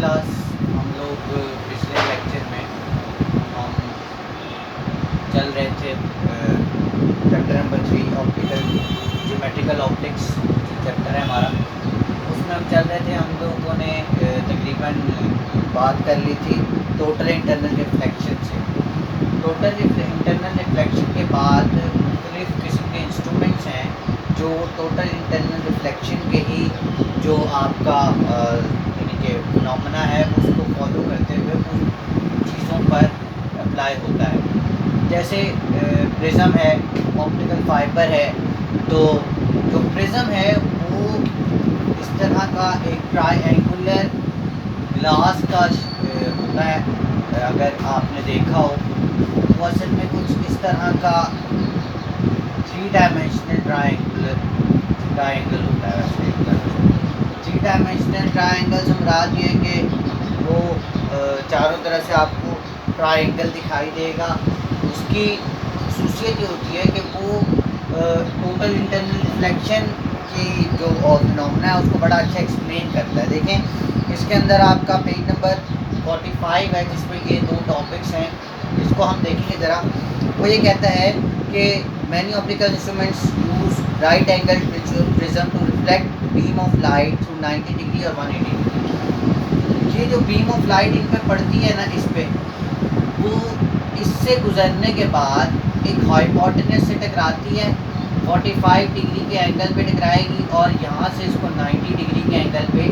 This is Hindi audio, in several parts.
क्लास हम लोग पिछले लेक्चर में हम चल रहे थे chapter number 3 optical geometrical optics chapter है हमारा। उसमें हम चल रहे थे, हम लोगों ने तकरीबन बात कर ली थी टोटल इंटरनल रिफ्लेक्शन से। टोटल इंटरनल रिफ्लेक्शन के बाद मुख्तलिफ़ किस्म के इंस्ट्रूमेंट्स हैं जो टोटल इंटरनल रिफ्लेक्शन के ही जो आपका यानी कि फिनोमेना है उसको फॉलो करते हुए उन चीज़ों पर अप्लाई होता है। जैसे प्रिज्म है, ऑप्टिकल फाइबर है। तो जो प्रिज्म है वो इस तरह का एक ट्रायंगुलर ग्लास का होता है। अगर आपने देखा हो तो असल में कुछ इस तरह का 3 डायमेंशनल ट्रायंगल होता है। वैसे एक तरह से 3 डायमेंशनल ट्रायंगल से मुराद ये है कि वो चारों तरफ से आपको ट्रायंगल दिखाई देगा। उसकी खसूसियत ये होती है कि वो टोटल इंटरनल रिफ्लेक्शन की जो फिनोमेना है उसको बड़ा अच्छा एक्सप्लेन करता है। देखें इसके अंदर आपका पेज नंबर 45 है जिसमें ये 2 टॉपिक्स हैं। इसको हम देखेंगे ज़रा। वो ये कहता है कि many optical instruments use right angle prism to reflect beam of light through 90 degree और 180 डिग्री। ये जो बीम ऑफ लाइट इन पर पड़ती है ना, इस पे वो इससे गुजरने के बाद एक हाइपोटेनस से टकराती है, 45 डिग्री के एंगल पे टकराएगी और यहाँ से इसको 90 डिग्री के एंगल पे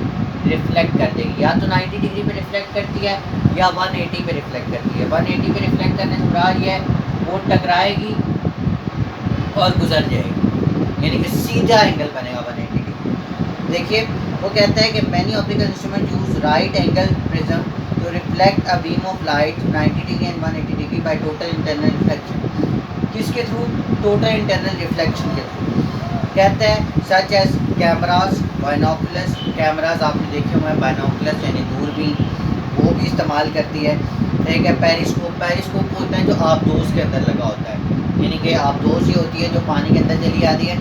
रिफ्लेक्ट कर देगी। या तो 90 डिग्री पे रिफ्लेक्ट करती है या 180 पे रिफ्लेक्ट करती है। 180 पे रिफ्लेक्ट करने से मुराद ये है वो टकराएगी और गुजर जाएगी, यानी कि सीधा एंगल बनेगा 180 डिग्री। देखिए वो कहता है कि many optical instrument use right angle prism to reflect a beam of light 90 degree and 180 degree by total internal reflection. किसके थ्रू? टोटल इंटरनल रिफ्लेक्शन के थ्रू। कहते हैं such as cameras, binoculars. Cameras आपने देखे हुए हैं, बाइनोकुलर्स यानी दूरबीन, वो भी इस्तेमाल करती है। एक है पेरिस्कोप। पेरिस्कोप होता है जो आबदोज़ के अंदर लगा होता है, यानी कि आबदोज़ ही होती है जो पानी के अंदर चली आती है,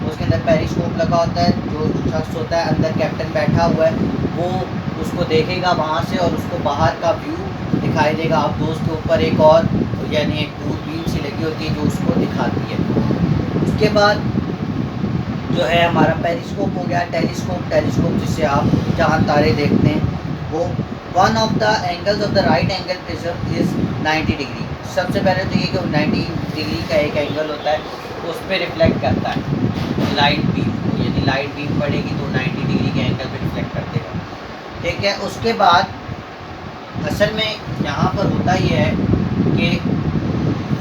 उसके अंदर पेरिस्कोप लगा होता है। जो शख्स होता है अंदर, कैप्टन बैठा हुआ है, वो उसको देखेगा वहाँ से और उसको बाहर का व्यू दिखाई देगा। आबदोज़ के ऊपर एक और यानी एक दूरबीन सी लगी होती है जो उसको दिखाती है। उसके बाद जो है हमारा पेरिस्कोप हो गया। टेलीस्कोप जिससे आप चाँद तारे देखते हैं। वो one of the angles of the right angle prism is 90 degree. सबसे पहले तो ये कि 90 डिग्री का एक एंगल होता है, उस पर रिफ्लेक्ट करता है लाइट बीम को, यानी लाइट बीम पड़ेगी तो 90 डिग्री के एंगल पे रिफ्लेक्ट कर देगा। ठीक है। उसके बाद असल में यहाँ पर होता ये है कि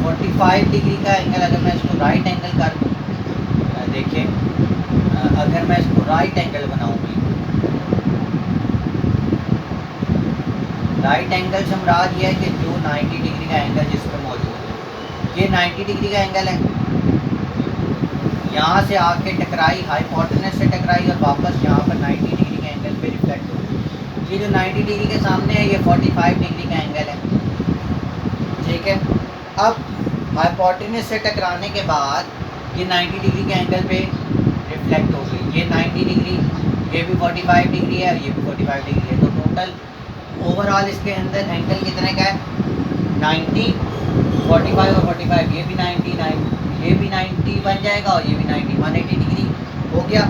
45 डिग्री का एंगल अगर मैं इसको राइट एंगल कर दूँ, देखें अगर मैं इसको राइट एंगल बनाऊँगी, राइट एंगल से मुराद ये है कि जो 90 डिग्री का एंगल जिस पर मौजूद है, ये 90 डिग्री का एंगल है, यहाँ से आके टकराई, हाइपोटेनस से टकराई और वापस यहाँ पर 90 डिग्री के एंगल पे रिफ्लेक्ट हो गई। ये जो 90 डिग्री के सामने है ये 45 डिग्री का एंगल है। ठीक है। अब हाइपोटेनस से टकराने के बाद ये 90 डिग्री के एंगल पे रिफ्लेक्ट हो गई। ये 90 डिग्री, ये भी 45 डिग्री है और ये भी 45 डिग्री है। तो टोटल ओवरऑल इसके अंदर एंगल कितने का है? 90, 45 और 45, ये भी 99, ये भी 90 बन जाएगा और ये भी 90, 180 डिग्री हो गया।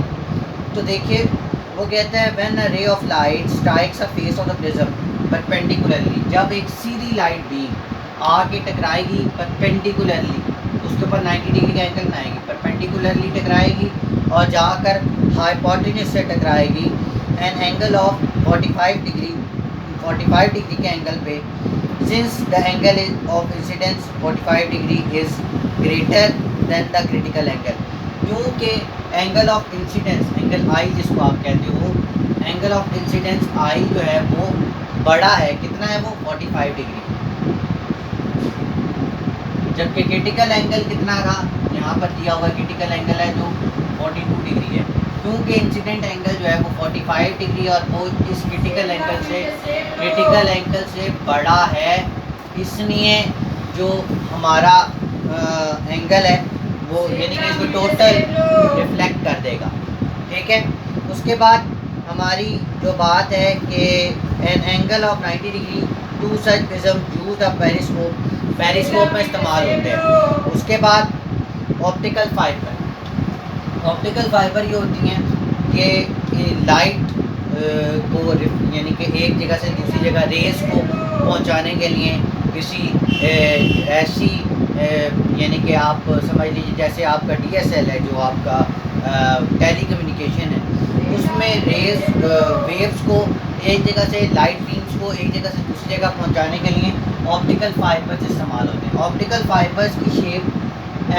तो देखिए वो कहता है when a ray of light strikes a face of the prism perpendicularly, जब एक सीधी लाइट बीम आके टकराएगी परपेंडिकुलरली, उसके ऊपर 90 डिग्री का एंगल बनाएगी, परपेंडिकुलरली टकराएगी और जाकर हाइपोटेनस से टकराएगी an angle of 45 degree, 45 degree के एंगल पे, since the angle of incidence 45 degree is greater than the critical angle. क्योंकि angle of incidence, angle I जिसको आप कहते हो, एंगल ऑफ इंसिडेंस आई जो है वो बड़ा है। कितना है वो? 45 डिग्री। जबकि क्रिटिकल एंगल कितना था? यहाँ पर दिया हुआ क्रिटिकल एंगल है जो 42 डिग्री है। क्योंकि इंसिडेंट एंगल जो है वो 45 डिग्री और वो इस क्रिटिकल एंगल से बड़ा है, इसलिए जो हमारा एंगल है वो यानी कि इसको टोटल रिफ्लेक्ट कर देगा। ठीक है। उसके बाद हमारी जो बात है कि an angle of 90 degree. Two such prism used a periscope. Periscope में इस्तेमाल होते हैं. उसके बाद ऑप्टिकल फाइबर ये होती हैं कि लाइट को यानी कि एक जगह से दूसरी जगह रेस को पहुंचाने के लिए किसी ऐसी यानी कि आप समझ लीजिए जैसे आपका DSL है जो आपका टेली कम्युनिकेशन है, उसमें वेव्स को एक जगह से लाइट बीम्स को एक जगह से दूसरी जगह पहुंचाने के लिए ऑप्टिकल फाइबर्स इस्तेमाल होते हैं. ऑप्टिकल फाइबर्स की शेप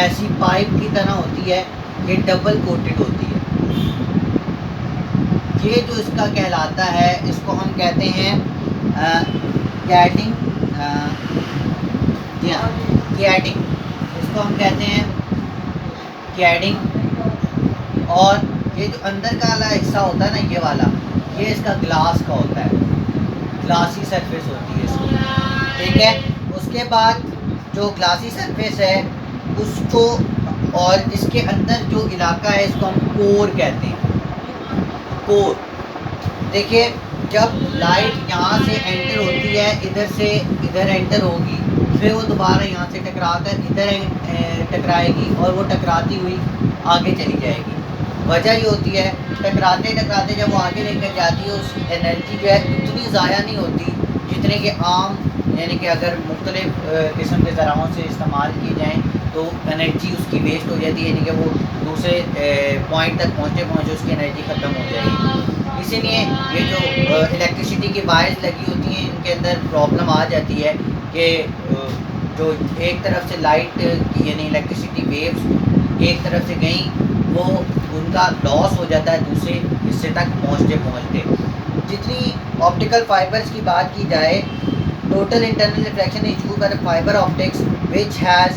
ऐसी पाइप की तरह होती है, ये डबल कोटेड होती है. ये जो इसका कहलाता है इसको हम कहते हैं कैडिंग, कैडिंग इसको हम कहते हैं कैडिंग. और ये जो अंदर का वाला हिस्सा होता है ना, ये वाला, ये इसका ग्लास का होता है, ग्लासी सरफेस होती है इसकी. ठीक है. उसके बाद जो ग्लासी सरफेस है उसको और इसके अंदर जो इलाका है इसको हम कोर कहते हैं. कोर. देखिए जब लाइट यहाँ से एंटर होती है, इधर से इधर एंटर होगी, फिर वो दोबारा यहाँ से टकराकर इधर टकराएगी और वो टकराती हुई आगे चली जाएगी. वजह ये होती है टकराते टकराते जब वो आगे लेकर जाती है उस एनर्जी जो है उतनी ज़ाया नहीं होती जितने के आम यानी कि अगर मुख्तलिफ किस्म के ज़राओं से इस्तेमाल की जाएँ तो एनर्जी उसकी वेस्ट हो जाती है, यानी कि वो दूसरे पॉइंट तक पहुँचते उसकी एनर्जी ख़त्म हो जाएगी. इसीलिए ये जो इलेक्ट्रिसिटी की वायर्स लगी होती हैं इनके अंदर प्रॉब्लम आ जाती है कि जो एक तरफ से लाइट यानी इलेक्ट्रिसिटी वेव्स एक तरफ से गई वो उनका लॉस हो जाता है दूसरे हिस्से तक पहुँचते. जितनी ऑप्टिकल फाइबर्स की बात की जाए, total internal reflection is used by the fibre optics which has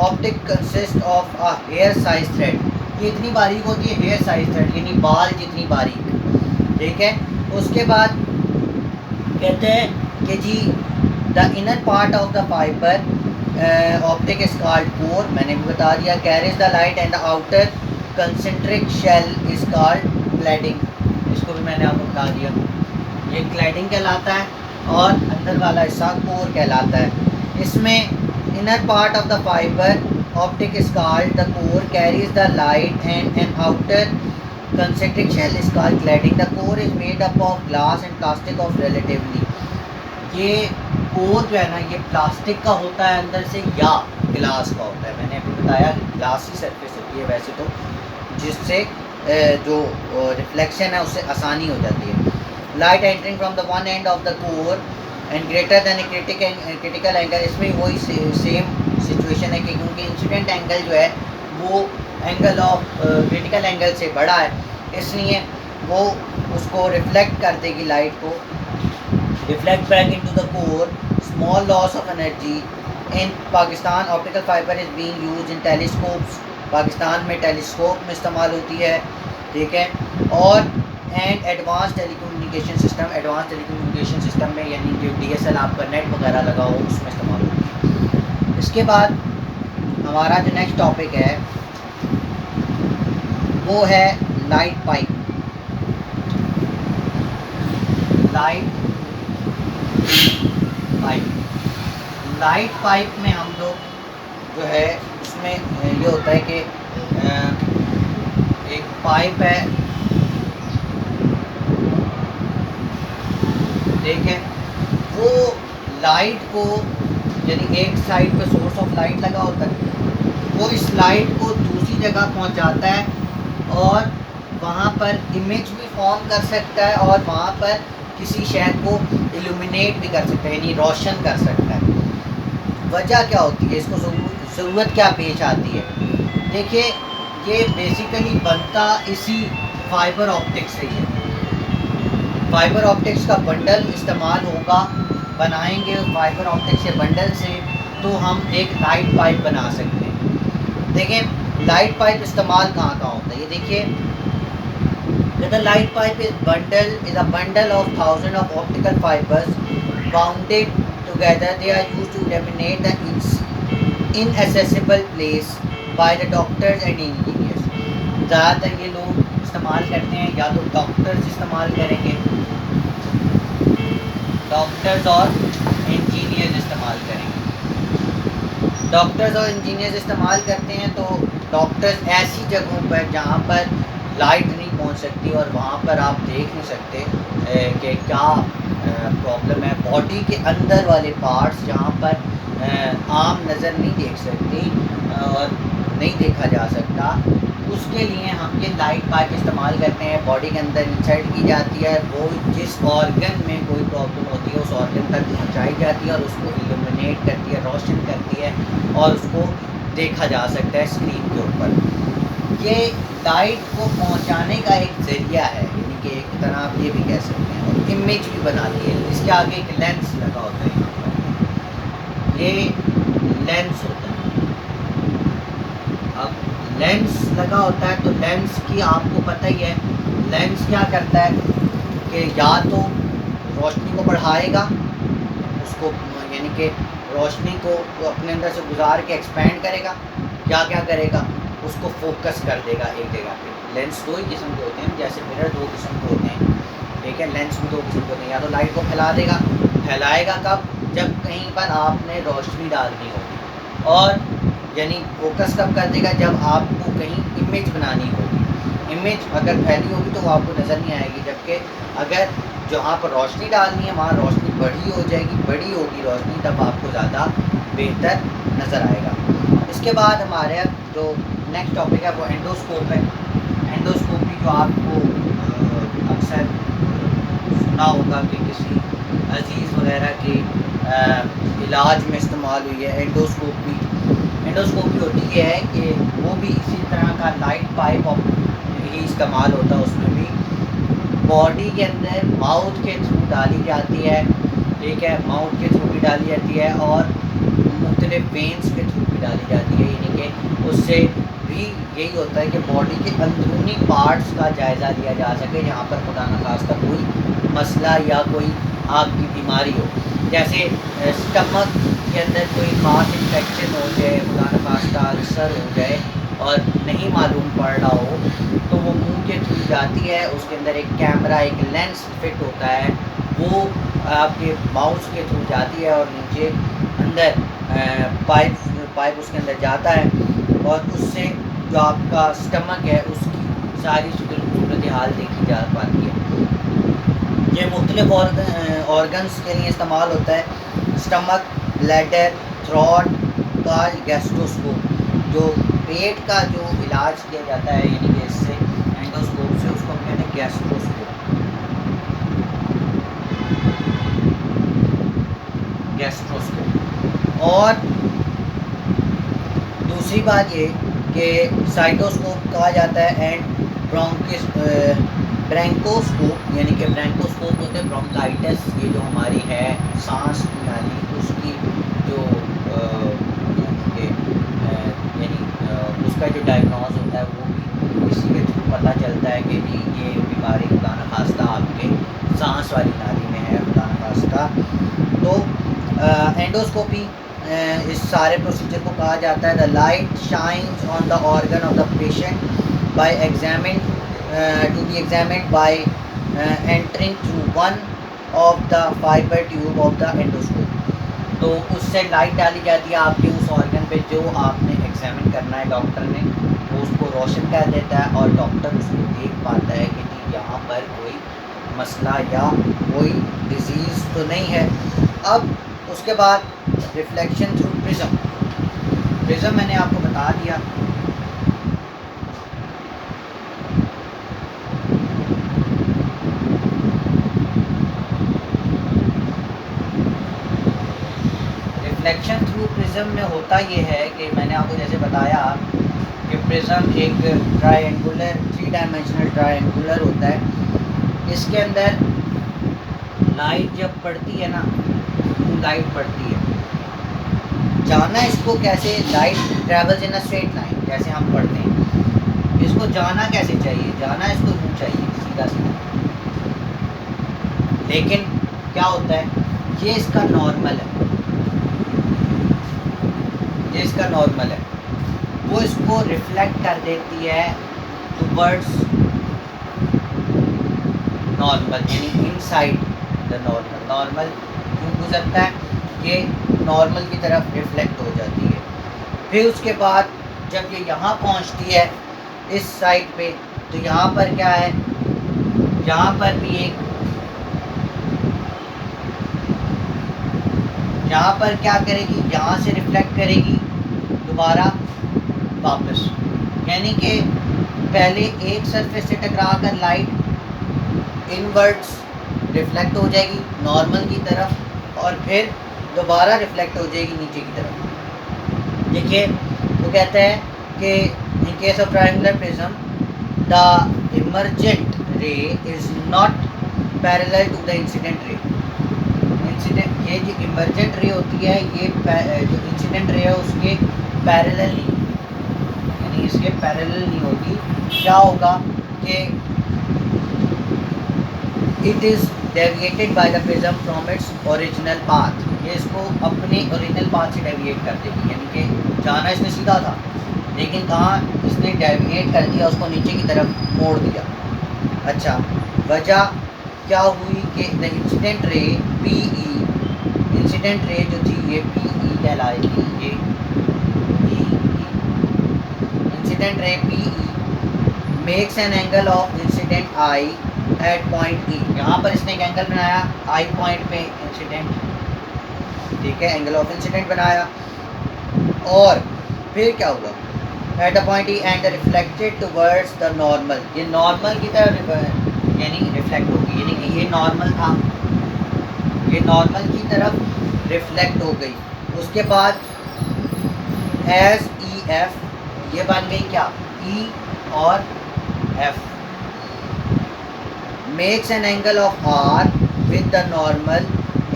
optic consist of a hair size thread. ये इतनी बारीक होती है, हेयर साइज थ्रेड यानी बाल जितनी बारीक. ठीक है. उसके बाद कहते हैं कि जी the inner part of the fibre optic is called core, मैंने भी बता दिया. Carries the light and the outer concentric shell is called cladding, इसको भी मैंने आपको बता दिया. ये क्लैडिंग कहलाता है और अंदर वाला हिस्सा कोर कहलाता है. इसमें inner part of the fibre optic is called the core, carries the light and an outer concentric shell is called cladding. The core is made up of glass and plastic of relatively. ये कोर जो है ना ये प्लास्टिक का होता है अंदर से या ग्लास का होता है. मैंने अभी बताया ग्लासी सरफेस होती है वैसे तो, जिससे जो रिफ्लेक्शन है उससे आसानी हो जाती है. Light entering from the one end of the core and greater than a critical angle. इसमें वही सेम सिचुएशन है कि क्योंकि इंसिडेंट एंगल जो है वो एंगल ऑफ क्रिटिकल एंगल से बड़ा है, इसलिए वो उसको रिफ्लेक्ट कर देगी, लाइट को reflect back into the core. Small loss of energy in Pakistan. Optical fibre is being used in telescopes. Pakistan में टेलीस्कोप में इस्तेमाल होती है. ठीक है. और and advance telecommunication system. Advance telecommunication system में यानी जो DSL आपका नेट वगैरह लगा हो उसमें इस्तेमाल होती है. इसके बाद हमारा जो नेक्स्ट टॉपिक है वो है लाइट पाइप. लाइट पाइप में हम लोग जो है उसमें ये होता है कि एक पाइप है, ठीक है, वो लाइट को यानी एक साइड पे सोर्स ऑफ लाइट लगा होता है, वो इस लाइट को दूसरी जगह पहुंचाता है और वहाँ पर इमेज भी फॉर्म कर सकता है और वहाँ पर किसी शहर को इल्यूमिनेट भी कर सकता है यानी रोशन कर सकता है. वजह क्या होती है, इसको ज़रूरत क्या पेश आती है? देखिए ये बेसिकली बनता इसी फाइबर ऑप्टिक्स से ही है. फाइबर ऑप्टिक्स का बंडल इस्तेमाल होगा, बनाएंगे फाइबर ऑप्टिक्स के बंडल से तो हम एक लाइट पाइप बना सकते हैं. देखें लाइट पाइप इस्तेमाल कहाँ कहाँ होता है, ये देखिए. The light pipe is a bundle of thousands of optical fibers bounded together. They are used to illuminate the inaccessible place by the doctors and engineers. ज़्यादातर ये लोग इस्तेमाल करते हैं या तो डॉक्टर्स इस्तेमाल करेंगे डॉक्टर्स और इंजीनियर्स इस्तेमाल करेंगे। डॉक्टर्स और इंजीनियर्स इस्तेमाल करते हैं तो डॉक्टर्स ऐसी जगहों पर जहाँ पर लाइट नहीं पहुँच सकती और वहाँ पर आप देख नहीं सकते कि क्या प्रॉब्लम है। बॉडी के अंदर वाले पार्ट्स जहाँ पर आम नज़र नहीं देख सकती और नहीं देखा जा सकता, उसके लिए हम ये लाइट पाइप इस्तेमाल करते हैं। बॉडी के अंदर इंसर्ट की जाती है, वो जिस ऑर्गन में कोई प्रॉब्लम होती है उस ऑर्गन तक पहुंचाई जाती है और उसको इल्यूमिनेट करती है, रोशन करती है और उसको देखा जा सकता है स्क्रीन के ऊपर। ये लाइट को पहुंचाने का एक ज़रिया है, यानी कि एक तरह आप ये भी कह सकते हैं, और इमेज भी बनाती है। इसके आगे एक लेंस लगा होता है, यहाँ पर ये लेंस होता है। अब लेंस लगा होता है तो लेंस की आपको पता ही है, लेंस क्या करता है कि या तो रोशनी को बढ़ाएगा, उसको यानी कि रोशनी को अपने अंदर से गुजार के एक्सपेंड करेगा, या क्या करेगा उसको फोकस कर देगा एक जगह पे। लेंस दो ही किस्म के होते हैं, जैसे मिरर दो किस्म के होते हैं, ठीक है, लेंस भी दो किस्म के होते हैं। या तो लाइट को फैला देगा, फैलाएगा कब, जब कहीं पर आपने रोशनी डालनी होगी, और यानी फोकस कब कर देगा, जब आपको कहीं इमेज बनानी होगी। इमेज अगर फैली होगी तो वो आपको नज़र नहीं आएगी, जबकि अगर जहाँ पर रोशनी डालनी है वहाँ रोशनी बड़ी हो जाएगी, बड़ी होगी रोशनी, तब आपको ज़्यादा बेहतर नज़र आएगा। इसके बाद हमारे जो नेक्स्ट टॉपिक है वो एंडोस्कोप है। एंडोस्कोप भी जो आपको अक्सर सुना होगा कि किसी अजीज़ वगैरह के इलाज में इस्तेमाल हुई है। एंडोस्कोपी होती है कि वो भी इसी तरह का लाइट पाइप ही इस्तेमाल होता है। उसमें भी बॉडी के अंदर माउथ के थ्रू डाली जाती है, ठीक है, माउथ के थ्रू भी डाली जाती है और मुख्तलिफ वेंस के थ्रू भी डाली जाती है। यानी कि उससे भी यही होता है कि बॉडी के अंदरूनी पार्ट्स का जायज़ा लिया जा सके, जहाँ पर खुदा न खास्ता कोई मसला या कोई आपकी बीमारी हो, जैसे स्टमक के अंदर कोई खास इन्फेक्शन हो जाए, खुदा न खास्ता अल्सर हो जाए और नहीं मालूम पड़ रहा हो, तो वो मुंह के थ्रू जाती है। उसके अंदर एक कैमरा, एक लेंस फिट होता है, वो आपके माउथ के थ्रू जाती है और नीचे अंदर पाइप उसके अंदर जाता है और उससे जो आपका स्टमक है उसकी सारी सूरत हाल देखी जा पाती है। ये मुख्तलिफ ऑर्गन्स के लिए इस्तेमाल होता है। स्टमक, ब्लैडर, थ्रॉट, गाल, गैस्ट्रोस्कोप, जो पेट का जो इलाज किया जाता है, यानी कि इससे एंडोस्कोप से, उसको हम कहते हैं गैस्ट्रोस्कोप। और दूसरी बात ये कि साइटोस्कोप कहा जाता है एंड ब्रैंकोस्कोप, यानी कि ब्रैंकोस्कोप होते हैं ब्रोंकाइटिस, ये जो हमारी है सांस की नाली, उसकी जो उसका जो डायग्नोज होता है वो भी इसी के थ्रू पता चलता है कि जी ये बीमारी खुदा न खास्ता आपके सांस वाली नाली में है, खुदा न खास्ता। तो एंडोस्कोपी इस सारे प्रोसीजर को कहा जाता है the light shines on the organ of the patient by examine to be examined by entering through one of the fibre tube of the endoscope. तो उससे लाइट डाली जाती है आपके उस ऑर्गन पे जो आपने एग्जामिन करना है डॉक्टर ने, वो उसको रोशन कर देता है और डॉक्टर उसको देख पाता है कि जी यहाँ पर कोई मसला या कोई डिजीज़ तो नहीं है। अब उसके बाद रिफ्लेक्शन थ्रू प्रिज्म। प्रिज्म मैंने आपको बता दिया। रिफ्लेक्शन थ्रू प्रिज्म में होता ये है कि मैंने आपको जैसे बताया कि प्रिज्म एक ट्रायंगुलर, 3 डायमेंशनल ट्रायंगुलर होता है। इसके अंदर लाइट जब पड़ती है ना, लाइट पड़ती है, जाना इसको कैसे, light travels in a straight line, जैसे हम पढ़ते हैं, इसको जाना कैसे चाहिए, जाना इसको यूँ चाहिए सीधा सीधा, लेकिन क्या होता है ये इसका नॉर्मल है, ये इसका नॉर्मल है, वो इसको रिफ्लेक्ट कर देती है टुवर्ड्स नॉर्मल, यानी इनसाइड द नॉर्मल। नॉर्मल क्यों गुजरता है? ये नॉर्मल की तरफ रिफ्लेक्ट हो जाती है। फिर उसके बाद जब ये यहाँ पहुँचती है इस साइड पे, तो यहाँ पर क्या है, यहाँ पर भी एक, यहाँ पर क्या करेगी, यहाँ से रिफ्लेक्ट करेगी दोबारा वापस, यानी कि पहले एक सरफेस से टकरा कर लाइट इनवर्ड्स रिफ्लेक्ट हो जाएगी नॉर्मल की तरफ, और फिर दोबारा रिफ्लेक्ट हो जाएगी नीचे की तरफ। देखिए वो कहते हैं कि in case of triangular prism the emergent ray is not parallel to the incident ray. Incident, ये जो इमर्जेंट रे होती है, ये जो इंसिडेंट रे है उसके पैरेलल नहीं, यानी इसके पैरेलल नहीं होगी। क्या होगा कि it is deviated by the prism from its original path, ये इसको अपने ओरिजिनल पाथ से डेविएट कर देगी, यानी कि जाना इसने सीधा था लेकिन कहाँ इसने डेविएट कर दिया, उसको नीचे की तरफ मोड़ दिया। अच्छा, वजह क्या हुई कि the incident ray PE, incident ray जो थी ये PE कहलाएगी, ये incident ray PE makes an angle of incident I at point E। यहाँ पर इसने एक एंगल बनाया I पॉइंट पे इंसिडेंट, ठीक है, एंगल ऑफ इंसिडेंट बनाया, और फिर क्या हुआ, at the point E and reflected towards the normal, ये नॉर्मल की तरफ यानी रिफ्लेक्ट होगी, यानी कि ये नॉर्मल था, ये नॉर्मल की तरफ रिफ्लेक्ट हो गई। उसके बाद एज EF ये बन गई क्या, E और F, makes an angle of R with the normal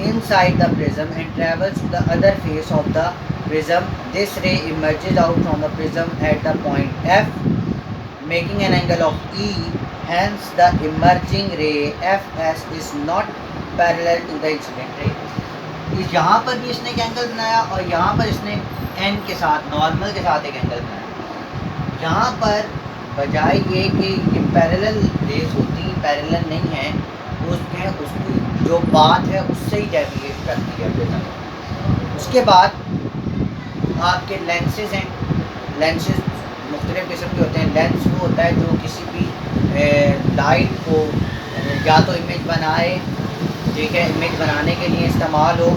inside the prism and travels to the other face of the prism. This ray emerges out from the prism at the point F, making an angle of E. Hence, the emerging ray FS is not parallel to the incident ray. यहाँ पर भी इसने एक एंगल बनाया और यहाँ पर इसने N के साथ, नॉर्मल के साथ एक एंगल बनाया। यहाँ पर बजाय ये कि ये पैरेलल रेस होती, पैरेलल नहीं है, उसमें उसकी जो बात है उससे ही डेविएट करती है प्रिज्म। उसके बाद आपके लेंसेज हैं, लेंसेज मुख्तलिफ किस्म के होते हैं। लेंस वो होता है जो किसी भी लाइट को या तो इमेज बनाए, ठीक है, इमेज बनाने के लिए इस्तेमाल हो,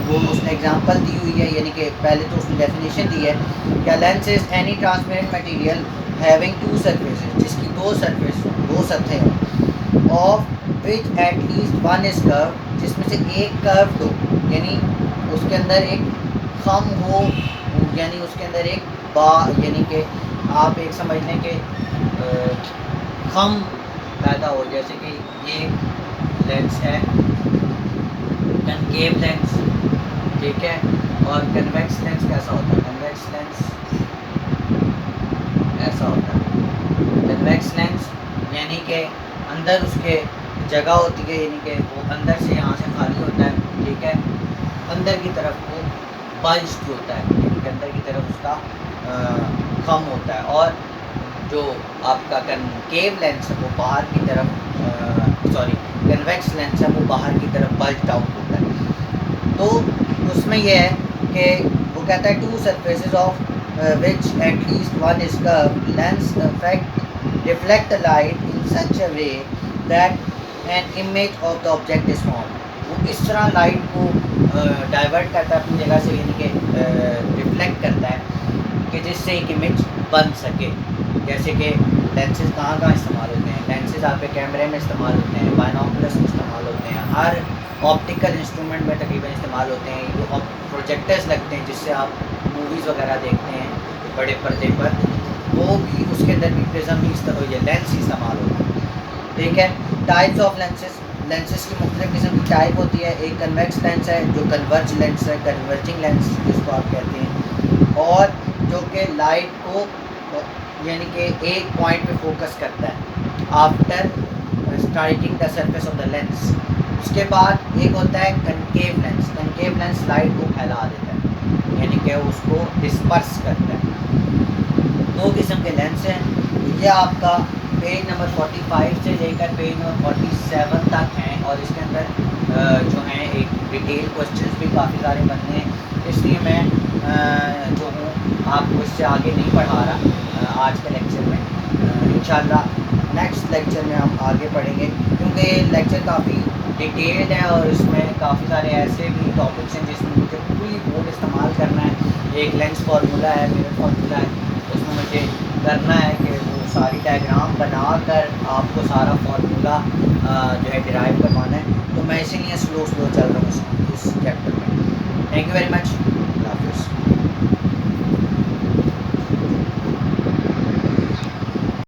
वो उसने एग्जांपल दी हुई है, यानी कि पहले तो उसने डेफिनेशन दी है क्या, lens is any transparent material having to surfaces, जिसकी दो सरफेस, दो सतहें हों, of which at least one is curve, जिसमें से एक कर्व हो, यानी उसके अंदर एक खम हो, यानी उसके अंदर एक यानी कि आप एक समझ लें कि खम पैदा हो, जैसे कि ये लेंस है कनकेव लेंस, ठीक है, और कन्वेक्स लेंस कैसा होता है, कन्वेक्स लेंस ऐसा होता है। कन्वेक्स लेंस यानी कि अंदर उसके जगह होती है, यानी कि वो अंदर से यहाँ से खाली होता है, ठीक है, अंदर की तरफ वो बल्ज्ड होता है, यानी कि अंदर की तरफ उसका कम होता है, और जो आपका कनकेव लेंस है वो बाहर की तरफ, सॉरी कन्वेक्स लेंस है वो बाहर की तरफ बल्ज्ड आउट होता है। तो उसमें यह है कि वो कहता है to surfaces of which at least one is curved, lens reflect the light in such a way that an image of the object is formed. वो इस तरह लाइट को डाइवर्ट करता है अपनी जगह से, यानी कि रिफ्लेक्ट करता है कि जिससे एक इमेज बन सके। जैसे कि लेंसेज कहाँ कहाँ इस्तेमाल होते हैं, लेंसेज आपके कैमरे में इस्तेमाल होते हैं, बायनोकुलर्स में इस्तेमाल होते हैं, हर ऑप्टिकल इंस्ट्रूमेंट में तकरीबन इस्तेमाल होते हैं। जो प्रोजेक्टर्स लगते हैं जिससे आप मूवीज़ वगैरह देखते हैं बड़े पर्दे पर, वो भी उसके अंदर भी प्रिज्म ही ये लेंस ही इस्तेमाल होता है, ठीक है। टाइप्स ऑफ लेंसेज, लेंसेज की मुख्तलिफ किस्म की टाइप होती है। एक कन्वेक्स लेंस है जो कन्वर्ज लेंस है, कन्वर्जिंग लेंस जिसको आप कहते हैं, और जो कि लाइट को यानी कि एक पॉइंट पे फोकस करता है after striking the surface of the lens. उसके बाद एक होता है concave lens, concave lens light को फैला देता है, यानी कि उसको डिस्पर्स करता है। दो किस्म के लेंस हैं, ये आपका पेज नंबर 45 से लेकर पेज नंबर 47 तक हैं, और इसके अंदर जो हैं एक डिटेल क्वेश्चंस भी काफ़ी सारे बनने हैं, इसलिए मैं जो हूँ आपको इससे आगे नहीं पढ़ा रहा आज के लेक्चर में। इंशाल्लाह नेक्स्ट लेक्चर में हम आगे पढ़ेंगे, क्योंकि लेक्चर काफ़ी डिटेल्ड है और इसमें काफ़ी सारे ऐसे भी टॉपिक्स हैं जिसमें मुझे पूरी बोर्ड इस्तेमाल करना है। एक लेंस फार्मूला है, मिरर फार्मूला है, उसमें मुझे करना है कि वो सारी डायग्राम बनाकर आपको सारा फार्मूला जो है डिराइव करवाना है। तो मैं इसीलिए स्लो चल रहा हूँ इस चैप्टर में। Thank you very much.